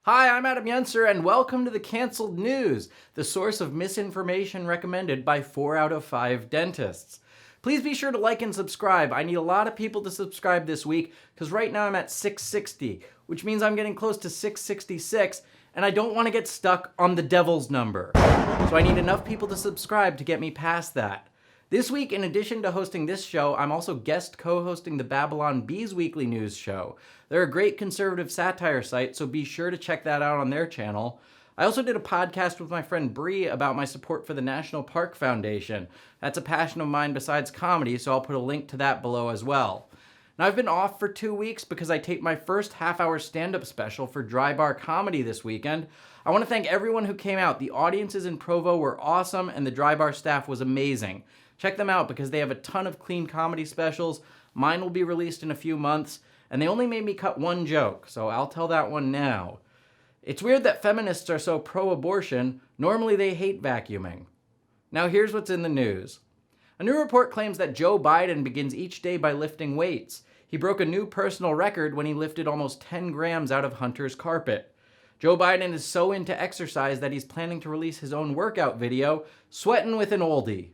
Hi, I'm Adam Yenser, and welcome to the Canceled News, the source of misinformation recommended by 4 out of 5 dentists. Please be sure to like and subscribe. I need a lot of people to subscribe this week, because right now I'm at 660, which means I'm getting close to 666, and I don't want to get stuck on the devil's number. So I need enough people to subscribe to get me past that. This week, in addition to hosting this show, I'm also guest co-hosting the Babylon Bees weekly news show. They're a great conservative satire site, so be sure to check that out on their channel. I also did a podcast with my friend Bree about my support for the National Park Foundation. That's a passion of mine besides comedy, so I'll put a link to that below as well. Now, I've been off for 2 weeks because I taped my first half-hour stand-up special for Dry Bar Comedy this weekend. I want to thank everyone who came out. The audiences in Provo were awesome, and the Dry Bar staff was amazing. Check them out because they have a ton of clean comedy specials. Mine will be released in a few months, and they only made me cut one joke, so I'll tell that one now. It's weird that feminists are so pro-abortion. Normally they hate vacuuming. Now here's what's in the news. A new report claims that Joe Biden begins each day by lifting weights. He broke a new personal record when he lifted almost 10 grams out of Hunter's carpet. Joe Biden is so into exercise that he's planning to release his own workout video, Sweatin' with an Oldie.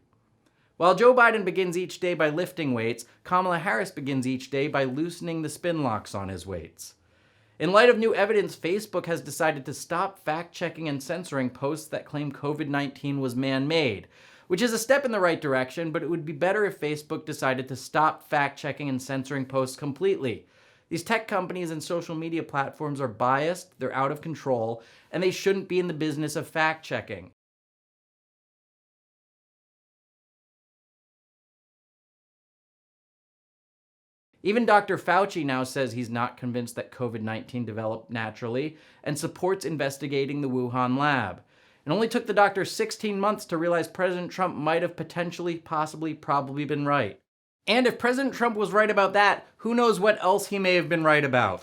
While Joe Biden begins each day by lifting weights, Kamala Harris begins each day by loosening the spin locks on his weights. In light of new evidence, Facebook has decided to stop fact-checking and censoring posts that claim COVID-19 was man-made, which is a step in the right direction, but it would be better if Facebook decided to stop fact-checking and censoring posts completely. These tech companies and social media platforms are biased, they're out of control, and they shouldn't be in the business of fact-checking. Even Dr. Fauci now says he's not convinced that COVID-19 developed naturally and supports investigating the Wuhan lab. It only took the doctor 16 months to realize President Trump might have potentially, possibly, probably been right. And if President Trump was right about that, who knows what else he may have been right about.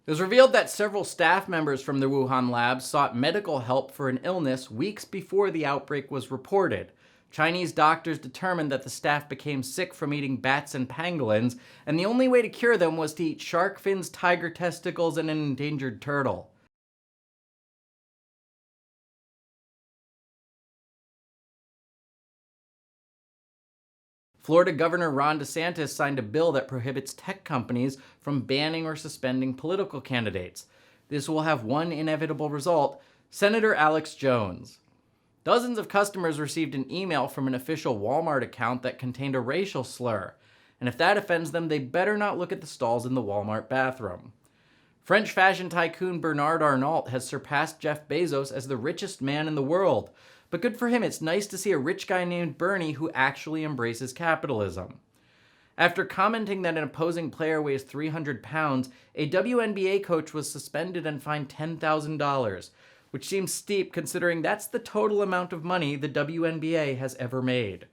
It was revealed that several staff members from the Wuhan lab sought medical help for an illness weeks before the outbreak was reported. Chinese doctors determined that the staff became sick from eating bats and pangolins, and the only way to cure them was to eat shark fins, tiger testicles, and an endangered turtle. Florida Governor Ron DeSantis signed a bill that prohibits tech companies from banning or suspending political candidates. This will have one inevitable result: Senator Alex Jones. Dozens of customers received an email from an official Walmart account that contained a racial slur, and if that offends them, they better not look at the stalls in the Walmart bathroom. French fashion tycoon Bernard Arnault has surpassed Jeff Bezos as the richest man in the world. But good for him, it's nice to see a rich guy named Bernie who actually embraces capitalism. After commenting that an opposing player weighs 300 pounds, a WNBA coach was suspended and fined $10,000, which seems steep considering that's the total amount of money the WNBA has ever made.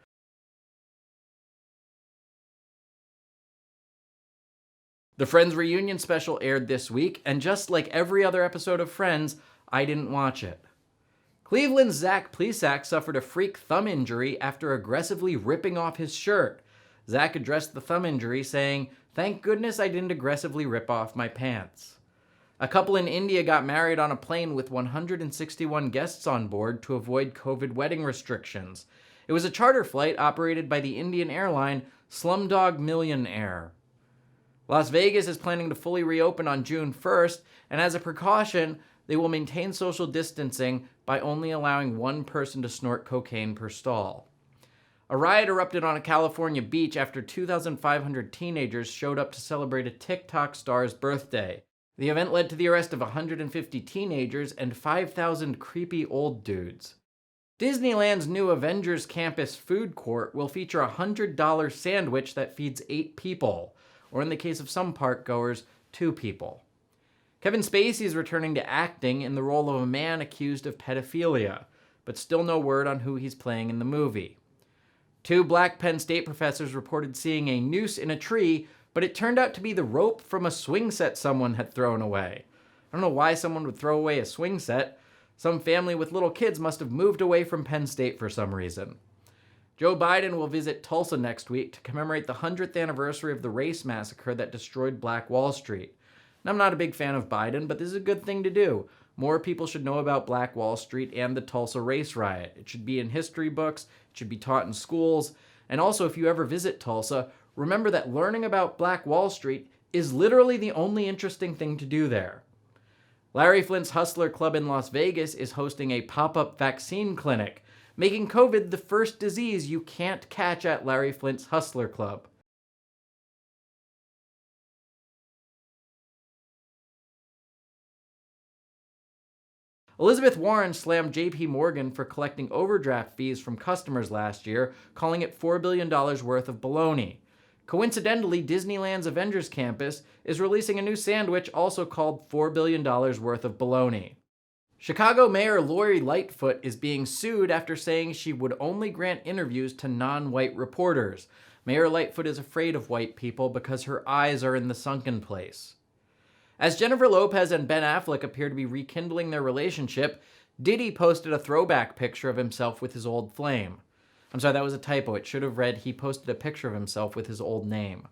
The Friends reunion special aired this week, and just like every other episode of Friends, I didn't watch it. Cleveland's Zach Plesac suffered a freak thumb injury after aggressively ripping off his shirt. Zach addressed the thumb injury, saying, "Thank goodness I didn't aggressively rip off my pants." A couple in India got married on a plane with 161 guests on board to avoid COVID wedding restrictions. It was a charter flight operated by the Indian airline Slumdog Millionaire. Las Vegas is planning to fully reopen on June 1st, and as a precaution, they will maintain social distancing by only allowing one person to snort cocaine per stall. A riot erupted on a California beach after 2,500 teenagers showed up to celebrate a TikTok star's birthday. The event led to the arrest of 150 teenagers and 5,000 creepy old dudes. Disneyland's new Avengers Campus food court will feature a $100 sandwich that feeds 8 people, or in the case of some park goers, 2 people. Kevin Spacey is returning to acting in the role of a man accused of pedophilia, but still no word on who he's playing in the movie. 2 black Penn State professors reported seeing a noose in a tree, but it turned out to be the rope from a swing set someone had thrown away. I don't know why someone would throw away a swing set. Some family with little kids must have moved away from Penn State for some reason. Joe Biden will visit Tulsa next week to commemorate the 100th anniversary of the race massacre that destroyed Black Wall Street. And I'm not a big fan of Biden, but this is a good thing to do. More people should know about Black Wall Street and the Tulsa race riot. It should be in history books, it should be taught in schools, and also if you ever visit Tulsa, remember that learning about Black Wall Street is literally the only interesting thing to do there. Larry Flynt's Hustler Club in Las Vegas is hosting a pop-up vaccine clinic, making COVID the first disease you can't catch at Larry Flynt's Hustler Club. Elizabeth Warren slammed JP Morgan for collecting overdraft fees from customers last year, calling it $4 billion worth of baloney. Coincidentally, Disneyland's Avengers Campus is releasing a new sandwich also called $4 billion worth of baloney. Chicago Mayor Lori Lightfoot is being sued after saying she would only grant interviews to non-white reporters. Mayor Lightfoot is afraid of white people because her eyes are in the sunken place. As Jennifer Lopez and Ben Affleck appear to be rekindling their relationship, Diddy posted a throwback picture of himself with his old flame. I'm sorry, that was a typo. It should have read he posted a picture of himself with his old name.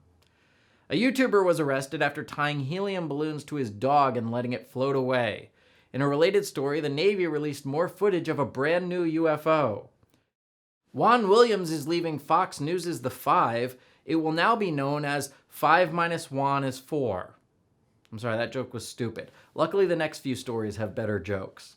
A YouTuber was arrested after tying helium balloons to his dog and letting it float away. In a related story, the Navy released more footage of a brand new UFO. Juan Williams is leaving Fox News' The Five. It will now be known as 5 minus Juan is 4. I'm sorry, that joke was stupid. Luckily, the next few stories have better jokes.